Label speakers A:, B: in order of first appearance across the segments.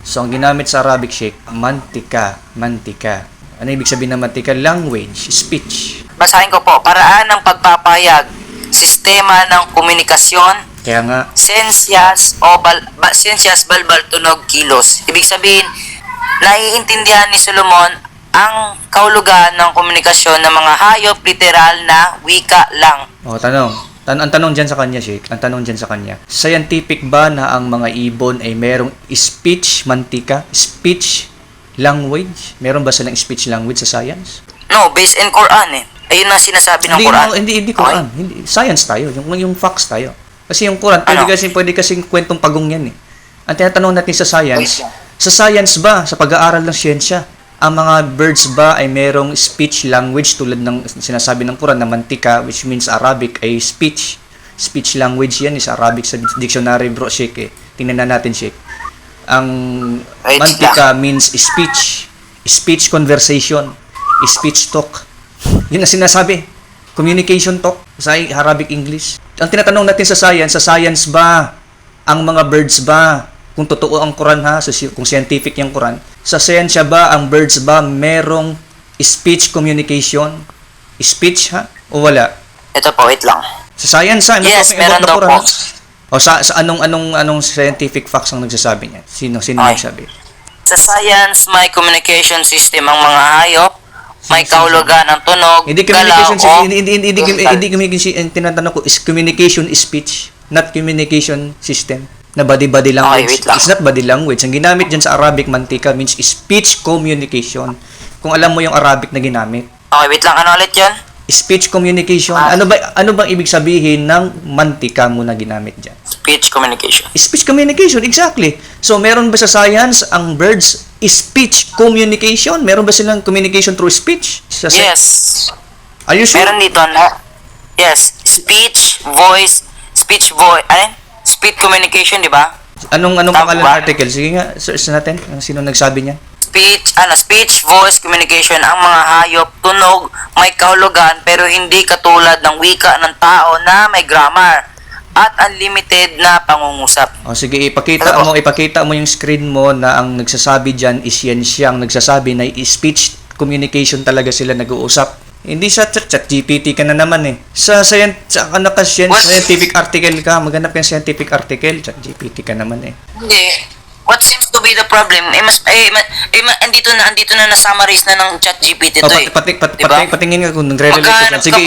A: So, ang ginamit sa Arabic Sheikh, mantika. Mantika. Ano ibig sabihin ng mantika? Language, speech.
B: Basahin ko po, paraan ng pagpapahayag, sistema ng komunikasyon,
A: Kaya nga,
B: sensyas balbal tunog kilos. Ibig sabihin, naiintindihan ni Solomon ang kahulugan ng komunikasyon ng mga hayop literal na wika lang.
A: ang tanong dyan sa kanya, Sheikh, ang tanong dyan sa kanya, scientific ba na ang mga ibon ay merong speech, mantika, speech, language? Meron ba silang speech language sa science?
B: No, based in Quran eh. Ayun ang sinasabi ng Quran.
A: Hindi Quran. Hindi, science tayo. Yung facts tayo. Kasi yung Quran, pwede kasing kwentong pagong yan eh. Ang tinatanong natin sa science ba, sa pag-aaral ng siyensya, ang mga birds ba ay merong speech language tulad ng sinasabi ng Quran na mantika, which means Arabic ay speech. Speech language yan is Arabic sa dictionary, bro, Sheikh eh. Tingnan na natin, Sheikh. Ang mantika means speech. Speech conversation. Speech talk. Yun ang sinasabi. Communication talk sa Arabic English. Ang tinatanong natin sa science ba, ang mga birds ba, kung totoo ang Quran ha, kung scientific yung Quran, sa siyensya ba, ang birds ba merong speech communication? Speech ha? O wala?
B: Ito po, wait lang.
A: Sa science ha?
B: Yes, meron daw po.
A: O sa anong scientific facts ang nagsasabi niya? Sino nagsasabi?
B: Sa science, may communication system ang mga hayop, may kahulugan ng tunog,
A: hindi communication, tinatanong ko is communication speech, not communication system. Na body language. It's not body language. Ang ginamit dyan sa Arabic, mantika, means speech communication. Kung alam mo yung Arabic na ginamit.
B: Okay, wait lang. Ano ulit yun?
A: Speech communication. Ano bang ibig sabihin ng mantika mo na ginamit dyan?
B: Speech communication.
A: Speech communication, exactly. So, meron ba sa science ang birds speech communication? Meron ba silang communication through speech?
B: Yes.
A: Are you sure?
B: Meron dito na. Yes. Speech communication, di ba?
A: Anong pangalan ng article? Sige nga, search natin. Sino nagsabi niya?
B: Speech, voice, communication, ang mga hayop, tunog, may kahulugan, pero hindi katulad ng wika ng tao na may grammar at unlimited na pangungusap.
A: O sige, ipakita mo yung screen mo na ang nagsasabi diyan is yan siyang nagsasabi na speech communication talaga sila nag-uusap. Hindi sa ChatGPT ka na naman eh. Sa scientific article ka, maghanap yung scientific article, ChatGPT ka naman eh.
B: Hindi. What seems to be the problem? Andito na na-summarize na ng ChatGPT to eh.
A: Patingin nga kung nagre-relate ka dyan. Sige,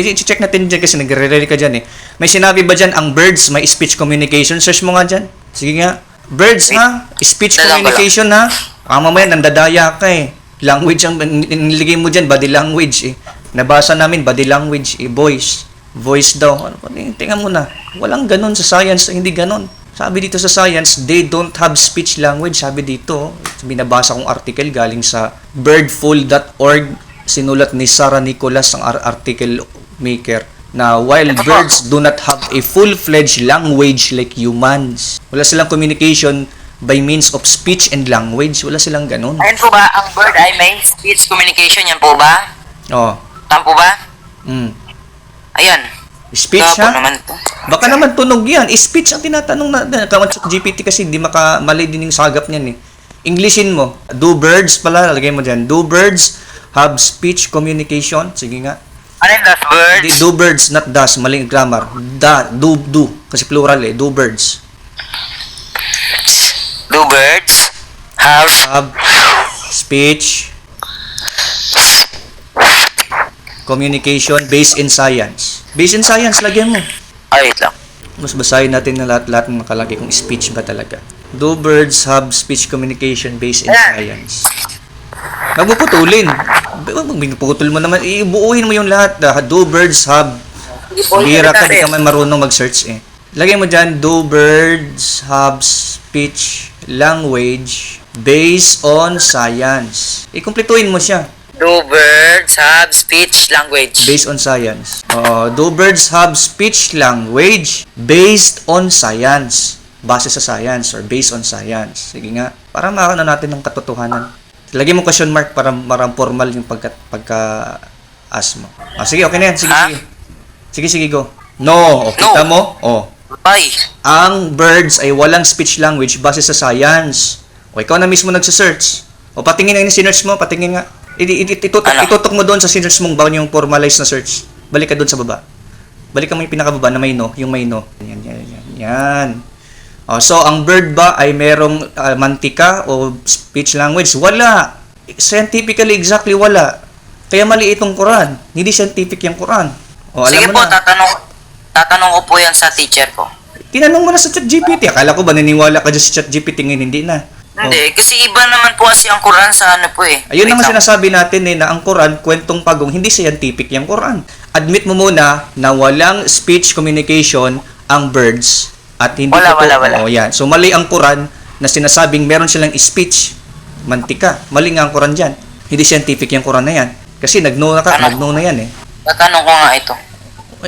A: i-check natin dyan kasi nagre-relate ka dyan eh. May sinabi ba dyan ang birds may speech communication? Search mo nga dyan. Sige nga. Birds ha? Speech communication ha? Mamaya nandadaya ka eh. Language ang niligay mo dyan, body language eh. Nabasa namin, body language eh. Voice daw. Tingnan mo na. Walang ganun sa science. Hindi ganun. Sabi dito sa science, they don't have speech language. Sabi dito, binabasa kong article galing sa birdful.org. Sinulat ni Sarah Nicolas, ang article maker, na while birds do not have a full-fledged language like humans, wala silang communication by means of speech and language. Wala silang ganun.
B: Ayun po ba, ang bird ay may speech communication, yan po ba?
A: Oo.
B: Tama po ba? Ayan.
A: Speech ha? Baka naman tunog yan. Speech ang tinatanong na GPT kasi hindi mali din yung sagap niyan eh. Englishin mo. Do birds pala, lagay mo dyan. Do birds have speech communication? Sige nga.
B: Ano yung does birds?
A: Do birds, not does. Maling grammar. Do. Kasi plural eh. Do birds.
B: Do birds have
A: speech communication based in science. Based in science, lagyan mo.
B: Wait lang.
A: Mas basahin natin na lahat ng nakalagay kung speech ba talaga. Do birds have speech communication based in science? Huwag mo putulin. Putol mo naman. Ibuuhin mo yung lahat. Do birds have... Bira ka, di ka man marunong mag-search eh. Lagay mo dyan, do birds have speech language based on science. Ikumpletuhin mo siya.
B: Do birds have speech language?
A: Based on science. Do birds have speech language based on science? Base sa science or based on science. Sige nga. Para makakano natin ng katotohanan. Lagyan mo question mark para marang formal yung pagka-ask mo. Sige, okay na yan. Sige, go. No. Kita mo?
B: Ay.
A: Ang birds ay walang speech language base sa science. O ikaw na mismo nagsa-search. O patingin na yung sinearch mo, patingin nga.
B: Ano?
A: Itutok mo doon sa sinearch mong bago yung formalized na search. Balik ka doon sa baba. Balik ka mo yung pinakababa na may no, yung may no. Yan. O, so, ang bird ba ay merong mantika o speech language? Wala. Scientifically, exactly wala. Kaya mali itong Quran. Hindi scientific yung Quran. O, alam
B: Sige
A: mo
B: po,
A: na.
B: tatanong ko po yan sa teacher ko.
A: Tinanong mo na sa ChatGPT. Akala ko ba naniniwala ka dyan sa ChatGPT ngayon? Hindi na.
B: Hindi, kasi iba naman po kasi ang Quran sa ano po eh.
A: Ayun
B: Wait
A: ang
B: lang.
A: sinasabi natin na ang Quran, kwentong pagong, hindi scientific yung Quran. Admit mo muna na walang speech communication ang birds at hindi
B: Wala.
A: Oh, yan. So mali ang Quran na sinasabing meron silang speech, mantika. Mali nga ang Quran diyan. Hindi scientific yung Quran na yan. Kasi nagno na yan eh.
B: Tatanong ko nga ito.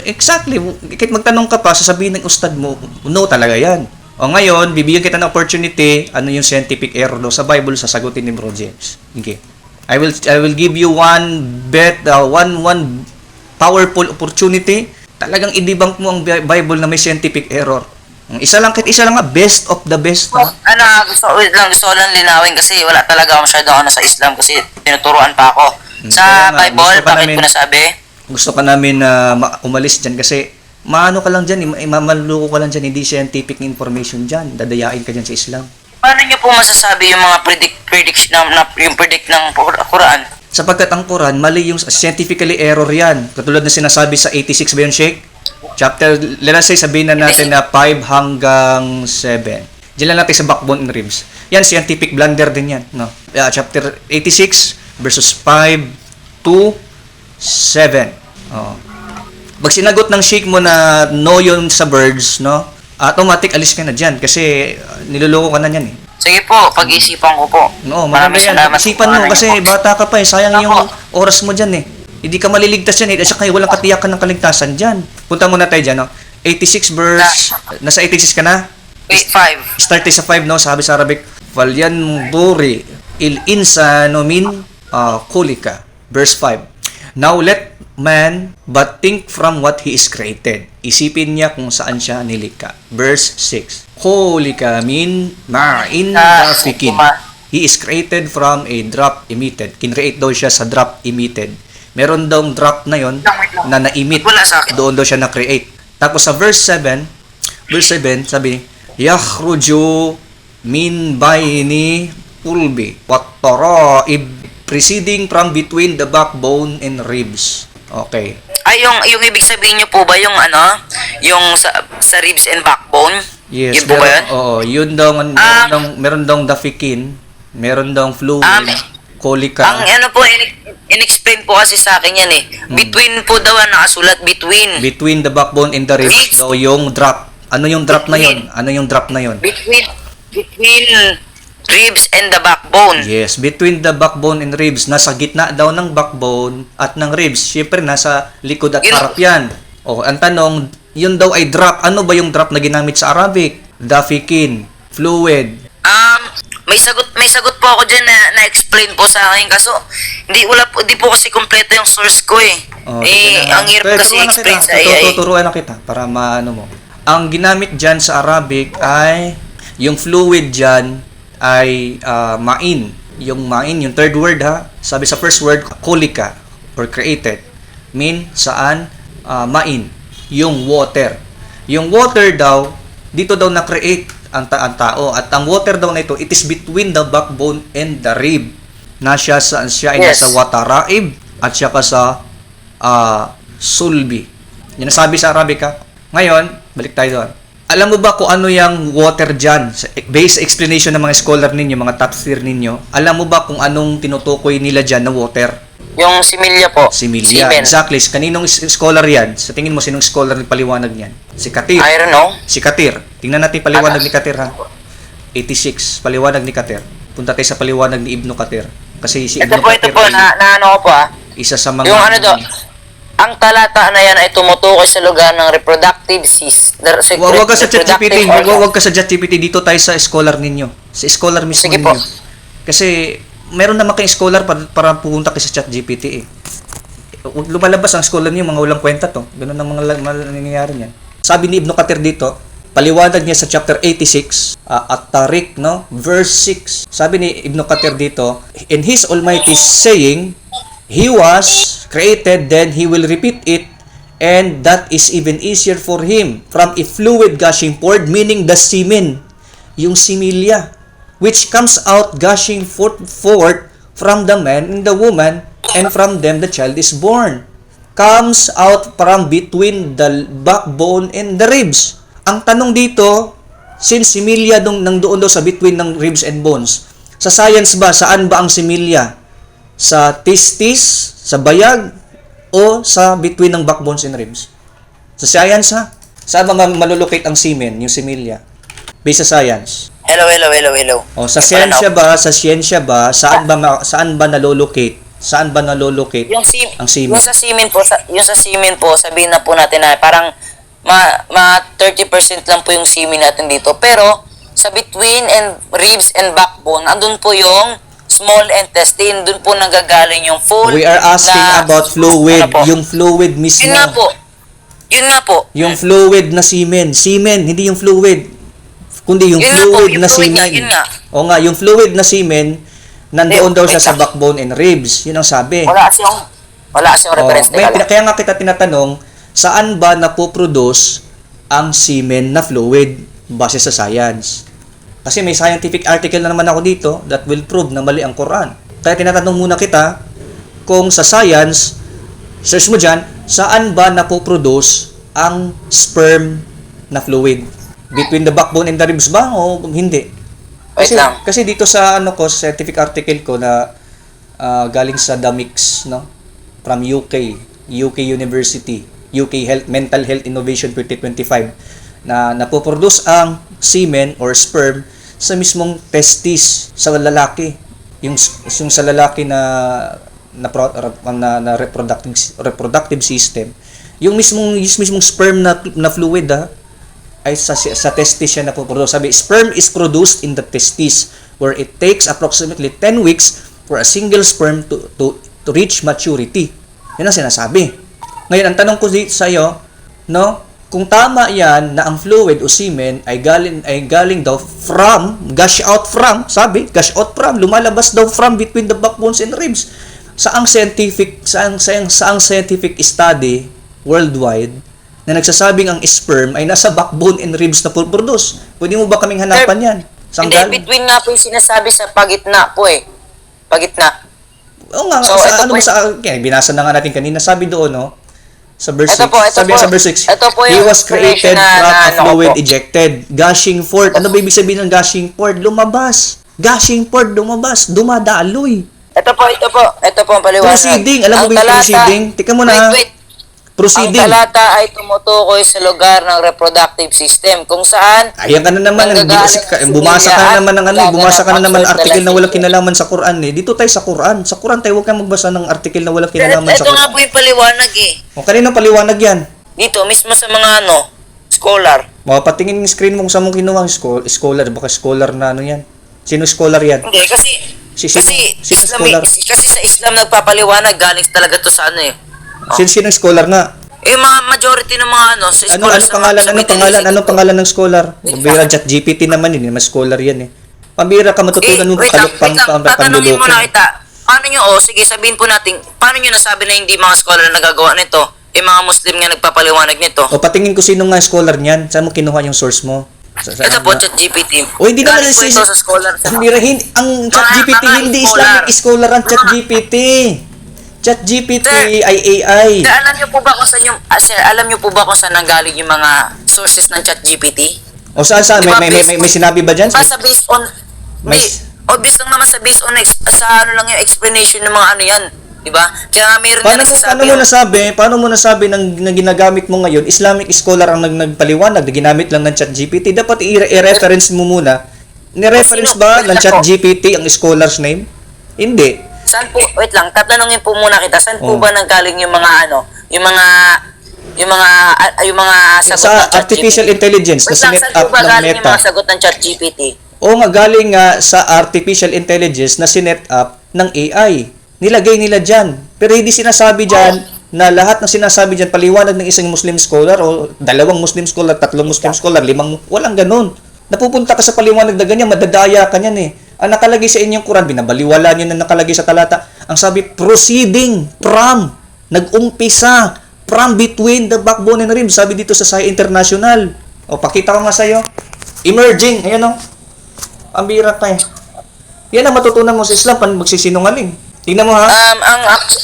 A: Exactly. Kahit magtanong ka pa, sasabihin ng ustad mo, no talaga yan. O ngayon, bibigyan kita ng opportunity, ano yung scientific error daw sa Bible, sasagutin ni Bro James. Okay. I will give you one powerful opportunity. Talagang i-debunk mo ang Bible na may scientific error. Isa lang nga, best of the best. Ha?
B: Gusto ko lang linawin kasi wala talaga ako masyadong ano sa Islam kasi tinuturuan pa ako. Sa
A: Kaya nga,
B: Bible,
A: gusto pa
B: bakit
A: namin-
B: ko nasabi?
A: Gusto ka namin na umalis dyan kasi maano ka lang dyan, mamaloko ka lang dyan, hindi scientific information dyan. Dadayain ka dyan sa Islam.
B: Paano niyo po masasabi yung mga predict ng Quran?
A: Sapagkat ang Quran, mali yung scientifically error yan. Katulad na sinasabi sa 86 ba yun, Sheikh? Chapter, let us say, sabihin na natin na 5 hanggang 7. Diyan lang natin sa backbone and ribs. Yan, scientific blunder din yan. No? Chapter 86 verses 5 to 7. Oh. Pag sinagot ng Sheikh mo na no yun sa birds, no? Automatic alis ka na dyan kasi niloloko ka na yan eh.
B: Sige po, pag-isipan ko po.
A: No, maganda yan. Isipan mo kasi bata ka pa eh. Sayang yung oras mo dyan eh. Hindi ka maliligtas yan eh. At saka walang katiyakan ng kaligtasan dyan. Punta muna tayo dyan, no? 86 verse, nasa 86 ka na?
B: Wait, 5.
A: Start tayo sa 5, no? Sabi sa Arabic, Falyanzuri il insano min kulika. Verse 5. Now let man but think from what he is created. Isipin niya kung saan siya nilikha. Verse 6. Kulika min ma'in dafikin. He is created from a drop emitted. Kinreate daw siya sa drop emitted. Meron daw drop na yon na na-emit.
B: Wala sa akin.
A: Doon daw siya na-create. Tapos sa verse 7, sabi, Yakhruju min bayni pulbi wattaraib, preceding from between the backbone and ribs. Okay.
B: Ay, yung ibig sabihin niyo po ba yung ano? Yung sa ribs and backbone?
A: Yes.
B: Yun po ba yun?
A: Oo, yun daw, meron daw dafikin, meron daw fluid, kolika.
B: Ang ano po, in-explain po kasi sa akin yan eh. Between po daw ang nakasulat, between.
A: Between the backbone and the ribs.
B: Ribs.
A: So, yung drop. Ano yung drop na yun? Ano yung drop na yun?
B: Between ribs and the backbone.
A: Yes, between the backbone and ribs. Nasa gitna daw ng backbone at ng ribs. Siyempre, nasa likod at
B: Yun.
A: harap yan. O, ang tanong, yun daw ay drop. Ano ba yung drop na ginamit sa Arabic? Dafikin, fluid.
B: May sagot po ako diyan na explain po sa akin kaso hindi po kasi kumpleto yung source ko eh. Ang hirap kasi explain sa AI.
A: Tuturuan na kita para maano mo. Ang ginamit dyan sa Arabic ay yung fluid dyan ay ma'in. Yung ma'in, yung third word ha. Sabi sa first word, kulika or created. Mean saan? Ma'in. Yung water. Yung water daw, dito daw na-create ang tao. At ang water daw na ito, it is between the backbone and the rib. Siya ay
B: Yes.
A: nasa wataraib at siya ka sa sulbi. Yan ang sabi sa Arabic ha. Ngayon, balik tayo doon. Alam mo ba kung ano yung water dyan? Based explanation ng mga scholar ninyo, mga top tier ninyo, alam mo ba kung anong tinutukoy nila dyan na water?
B: Yung similya po.
A: Similya.
B: Semen.
A: Exactly. Kaninong scholar yan? Sa tingin mo, sinong scholar nagpaliwanag niyan? Si Katir.
B: I don't know.
A: Si Katir. Tingnan natin yung paliwanag ni Katir ha. 86. Paliwanag ni Katir. Punta tayo sa paliwanag ni Ibnu Katir. Kasi si
B: Ito
A: Ibnu
B: po,
A: Katir
B: na ano ko po
A: isa sa mga...
B: Yung ano do, ang talata na yan ay tumutukoy sa lugar ng reproductive
A: Wag ka sa ChatGPT. Wag ka sa ChatGPT. Dito tayo sa scholar ninyo. Sa scholar mismo
B: Sige
A: ninyo.
B: po.
A: Kasi meron naman kayong scholar para pupunta kayo sa ChatGPT eh. Lumalabas ang scholar niyo, mga walang kwenta to. Ganun ang mga nangyayari niyan. Sabi ni Ibnu Katir dito, paliwanag niya sa chapter 86 at Tariq, no, verse 6. Sabi ni Ibn Kathir dito, in his almighty saying, he was created, then he will repeat it, and that is even easier for him from a fluid gushing forth, meaning the semen, yung similya, which comes out gushing forth from the man and the woman, and from them the child is born. Comes out from between the backbone and the ribs. Ang tanong dito, since similya nang doon daw sa between ng ribs and bones, sa science ba, saan ba ang similya? Sa testis, sa bayag, o sa between ng backbones and ribs? Sa science, ha? Saan ba malulocate ang semen, yung similya? Based sa science.
B: Hello.
A: O, sa siyensya ba, saan ba nalolocate? Saan ba nalolocate ang semen?
B: Yung sa semen po, sabihin na po natin na parang 30% lang po yung semen natin dito. Pero sa between and ribs and backbone, andun po yung small intestine, dun po nanggagaling yung full.
A: We are asking about fluid, yung fluid mismo.
B: Yun nga po.
A: Yung fluid na semen. Semen, hindi yung fluid. Kundi yung fluid na semen.
B: Yun nga.
A: O nga, yung fluid na semen, nandoon daw siya sa backbone and ribs. Yun ang sabi.
B: Wala siyang reference.
A: Kaya nga kita tinatanong, saan ba napoproduce ang semen na fluid base sa science? Kasi may scientific article na naman ako dito that will prove na mali ang Quran. Kaya tinatanong muna kita, kung sa science, search mo dyan, saan ba napoproduce ang sperm na fluid? Between the backbone and the ribs ba o hindi? Kasi dito sa scientific article ko na galing sa DAMIX, no? From UK University, UK Mental Health Innovation 2025, na napoproduce ang semen or sperm sa mismong testis sa lalaki. Yung sa lalaki na reproductive system. Yung mismong sperm na fluid ay sa testis siya napoproduce. Sabi, sperm is produced in the testis where it takes approximately 10 weeks for a single sperm to reach maturity. Yan ang sinasabi. Ngayon, ang tanong ko dito sa iyo, no, kung tama yan na ang fluid o semen ay galing daw from, gush out from, lumalabas daw from between the backbones and ribs. Saang scientific study worldwide na nagsasabing ang sperm ay nasa backbone and ribs na produce? Pwede mo ba kaming hanapan yan?
B: Hindi, between nga po yung sinasabi sa pagitna po eh. Pagitna.
A: Oo nga,
B: So,
A: binasa na nga natin kanina, sabi doon, no? Sa verse 6.
B: Ito po,
A: Sa verse 6, he was created from a fluid ejected, gushing forth. Ano ba ibig sabihin ng gushing forth? Lumabas. Gushing forth, dumadaloy.
B: Ito po ang paliwanag.
A: Proceeding. Alam mo ba yung proceeding? Tika mo na.
B: Wait.
A: Proceeding.
B: Ang talata ay tumutukoy sa lugar ng reproductive system kung saan
A: ayan ka na naman, bumasa ka na naman ng article na walang kinalaman sa Quran eh. Dito tayo sa Quran. Sa Quran tayo, huwag kang magbasa ng article na walang kinalaman sa Quran.
B: Ito nga po yung paliwanag eh.
A: O, kanino paliwanag yan?
B: Dito, mismo sa mga scholar.
A: Patingin yung screen mo kung saan mo kinuha ang scholar. Baka scholar na yan. Sino scholar yan?
B: Hindi, kasi
A: scholar?
B: Kasi sa Islam nagpapaliwanag, galing talaga to sa
A: Sino scholar nga?
B: Mga majority ng mga sa scholar.
A: Anong pangalan ng scholar? Pambira, ChatGPT naman yun. Mas scholar yan eh. Pambira ka matutunan mo
B: tatanungin mo na kita. Paano nyo, sige sabihin po natin, paano nyo nasabi na hindi mga scholar na nagagawa nito? Mga Muslim nga nagpapaliwanag nito.
A: O patingin ko sino nga scholar niyan. Saan mo kinuha yung source mo?
B: Ito po, ChatGPT.
A: O hindi naman
B: ito sa scholar.
A: Pambira, ang ChatGPT hindi Islamic scholar ang ChatGPT. ChatGPT ay AI.
B: Sir, alam niyo po ba kung saan nanggaling yung mga sources ng ChatGPT?
A: O saan? May sinabi ba diyan?
B: Basta based on obvious lang naman sa based on lang yung explanation ng mga yan, di ba? Kaya nga meron na nagsasabi.
A: Paano mo nasabi na ginagamit mo ngayon Islamic scholar ang nagpaliwanag na ginamit lang ng ChatGPT? Dapat i-reference mo muna. Ni-reference ba ng ChatGPT ang scholar's name? Hindi.
B: Saan po, wait lang, tatanungin po muna kita, saan po ba nanggaling yung mga yung mga sagot
A: sa
B: ng ChatGPT?
A: artificial intelligence na sinet up ng
B: galing yung
A: Meta.
B: mga sagot ng ChatGPT?
A: Oo nga, galing nga sa artificial intelligence na sinet up ng AI. Nilagay nila dyan. Pero hindi sinasabi dyan na lahat ng sinasabi dyan, paliwanag ng isang Muslim scholar o dalawang Muslim scholar, tatlong Muslim scholar, limang, walang ganun. Napupunta ka sa paliwanag na ganyan, madadaya ka niyan eh. Ang nakalagay sa inyong Quran, binabaliwala nyo na nakalagay sa talata. Ang sabi, proceeding from, nag-umpisa, from between the backbone and ribs. Sabi dito sa Saya International. O, pakita ko nga sa'yo. Emerging, ayan o. Ang bira ka eh. Yan ang matutunan mo sa Islam, pan magsisinungaling. Tingnan mo ha.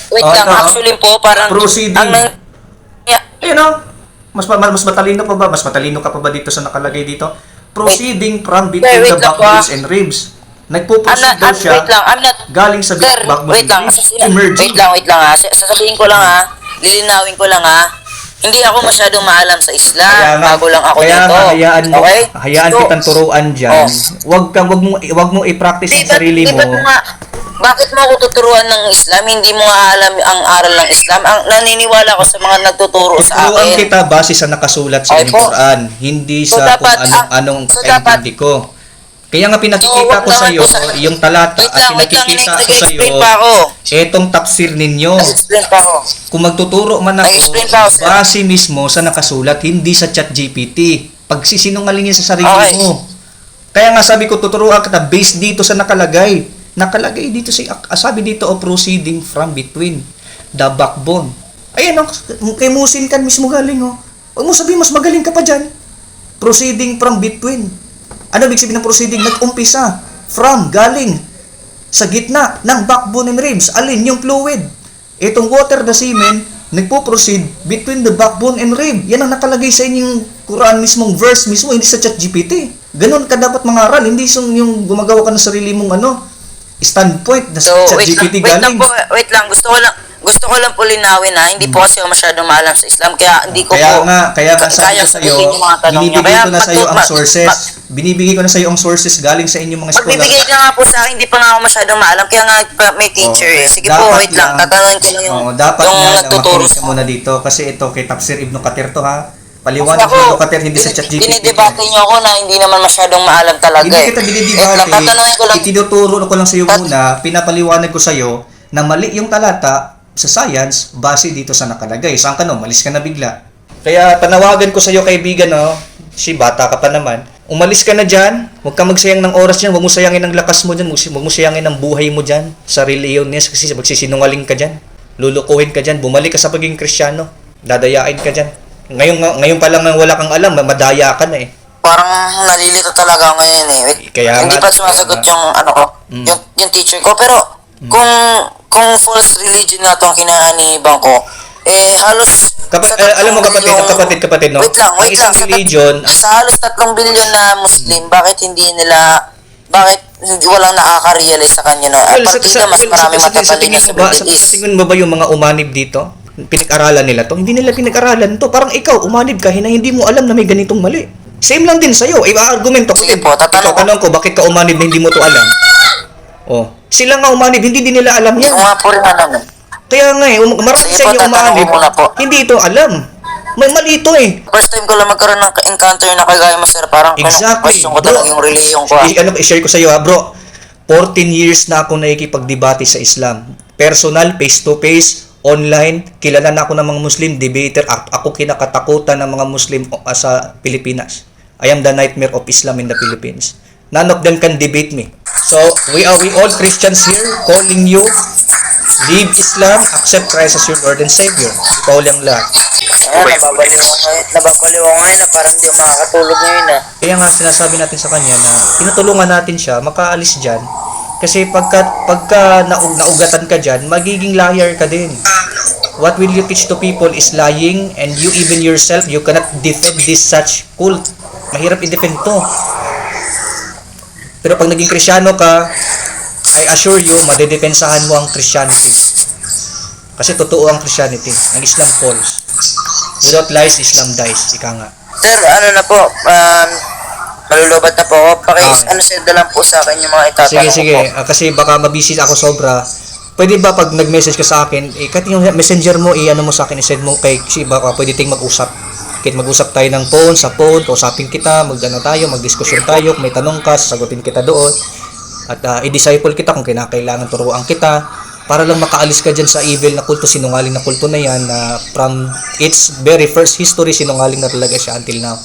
B: Wait lang,
A: ito,
B: actually po, parang...
A: Proceeding.
B: Yeah.
A: Ayun o. Mas matalino pa ba? Mas matalino ka pa ba dito sa nakalagay dito? Proceeding from between
B: Wait
A: the
B: lang po,
A: backbones and ribs. Nagpo-proceed daw siya
B: Wait lang,
A: galing sa
B: Sir,
A: backbone
B: wait lang.
A: and ribs. Emerging.
B: Wait lang ha. Sasabihin ko lang ha. Lilinawin ko lang ha. Hindi ako masyadong maalam sa Islam. Bago lang ako
A: kaya
B: dito.
A: nga, hayaan
B: So,
A: kitang turuan dyan. Wag mo i-practice ang sarili mo.
B: Bakit mo ako tuturuan ng Islam? Hindi mo nga alam ang aral ng Islam. Ang naniniwala ko sa mga nagtuturo sa
A: Tuturuan
B: akin.
A: kita base sa nakasulat sa
B: Okay po.
A: Quran, hindi
B: So,
A: sa kung
B: dapat,
A: anong
B: so,
A: pagkaintindi ko. Kaya nga pinakikita ko sa iyo yung talata at pinakikita ko sa iyo etong tafsir ninyo.
B: Nag-explain pa ako.
A: Kung magtuturo man ako,
B: Nag-explain pa ako, sir.
A: base mismo sa nakasulat, hindi sa ChatGPT. Pagsisinungalingin sa sarili
B: Okay.
A: mo. Kaya nga sabi ko, tuturuan kita based dito sa nakalagay. Nakalagay dito sabi dito, proceeding from between the backbone. Ayan, kay Musin kan mismo galing, oh. Huwag mo sabihin, mas magaling ka pa dyan. Proceeding from between. Ano ibig sabihin ng proceeding? Nag-umpisa. From, galing. Sa gitna ng backbone and ribs. Alin? Yung fluid. Itong water, the semen, nagpo-proceed between the backbone and rib. Yan ang nakalagay sa inyong Quran mismong verse mismo, hindi sa ChatGPT. Ganon ka dapat mangaral. Hindi yung gumagawa ka ng sarili mong standpoint na
B: So,
A: sa ChatGPT galing.
B: wait lang. Gusto ko lang po linawin ha. Hindi po kasi ako masyadong maalam sa Islam. Kaya hindi ko
A: Kaya
B: po...
A: nga sabi ko sa iyo,
B: sagutin yung mga tanong niyo.
A: binibigay
B: Kaya
A: ko na sa iyo ang sources. Binibigay ko na sa iyo ang sources galing sa inyong mga scholar.
B: Magbibigay ka nga po sa akin, hindi pa nga ako masyadong maalam. Kaya nga may teacher eh. Sige po,
A: Dapat
B: wait lang. Tatanungin ko lang yung
A: dapat
B: yung
A: na
B: nagtuturo
A: makinig ka muna dito kasi ito kay Tafsir Ibn Kathir to ha.
B: Ako,
A: Paliwanag ng Ibn Kathir hindi sa ChatGPT.
B: dinidebate niyo ako na hindi naman masyadong maalam talaga
A: Hindi
B: eh.
A: kita
B: Wait lang,
A: binidebate.
B: tatanungin ko lang.
A: Itinuturo ko lang sa iyo muna, pinapaliwanag ko sa iyo na mali yung talata sa science base dito sa nakalagay. Saan ka no? Malis ka na bigla. Kaya panawagan ko sa iyo kaibigan no, si bata ka pa naman. Umalis ka na dyan. Huwag ka magsayang ng oras dyan. Huwag mo sayangin ng lakas mo dyan. Huwag mo sayangin ng buhay mo dyan sa religyones kasi magsisinungaling ka dyan. Lulukuhin ka dyan. Bumalik ka sa pagiging Kristiyano. Dadayain ka dyan. Ngayon pa lang wala kang alam, madaya ka na eh.
B: Parang nalilito talaga ako ngayon eh. Wait,
A: Kaya
B: hindi
A: nga,
B: pa sumasagot yung ano ko, yung teacher ko. Pero kung false religion nga itong kinaanibang ko, halos...
A: alam mo kapatid, no?
B: Wait lang.
A: Ang isang religion,
B: Sa halos 3 billion na Muslim, bakit walang nakaka-realize sa kanya, no? Partida, mas marami matatalino sa Middle East.
A: Sa tingin mo ba yung mga umanib dito? Pinag-aralan nila to? Hindi nila pinag-aralan to. Parang ikaw, umanib ka, hindi mo alam na may ganitong mali. Same lang din sa'yo. Argumento ko.
B: Sige po,
A: tatanong ko, bakit ka umanib na hindi mo to alam? Oh, sila nga umanib, hindi din nila alam yan.
B: Yung nga po rin alam.
A: Kaya nga marami
B: Sige
A: sa
B: po,
A: inyo
B: tatanong
A: umanib,
B: ko muna po.
A: hindi ito alam. May mali ito eh.
B: First time ko lang magkaroon ng encounter na kagaya mo, sir. Parang
A: Exactly.
B: question ko talaga yung religion ko.
A: I-share ko sa iyo bro. 14 years na ako nakikipagdebate sa Islam. Personal, face-to-face, online. Kilala na ako ng mga Muslim, debater. Ako kinakatakutan ng mga Muslim sa Pilipinas. I am the nightmare of Islam in the Philippines. None of them can debate me. So, we all Christians here calling you, leave Islam, accept Christ as your Lord and Savior. Ikaw lang lahat.
B: Nababaliw ako ngayon na parang hindi ako makakatulog ngayon na.
A: Kaya nga sinasabi natin sa kanya na tinutulungan natin siya makaalis dyan. Kasi pagka naugatan ka dyan, magiging liar ka din. What will you teach to people is lying, and you even yourself, you cannot defend this such cult. Mahirap i-defend to. Pero pag naging Krisyano ka, I assure you, madedepensahan mo ang Christianity. Kasi totoo ang Christianity. Ang Islam false. Without lies, Islam dies. Ika nga.
B: Sir, ano na po, malulubat na po ako. Send na lang po sa akin yung mga itatanong
A: Sige.
B: ko.
A: Kasi baka mabisi ako sobra. Pwede ba pag nag-message ka sa akin, kahit yung messenger mo, ano mo sa akin, i-send mo kay si baka pwede tayong mag-usap. Kahit mag-usap tayo ng phone, sa phone, kausapin kita, magdiskusyon tayo, kung may tanong ka, sasagutin kita doon. At i-disciple kita kung kinakailangan turuan kita. para lang makaalis ka dyan sa evil na kulto, sinungaling na kulto na yan, na from its very first history, sinungaling na talaga siya until now.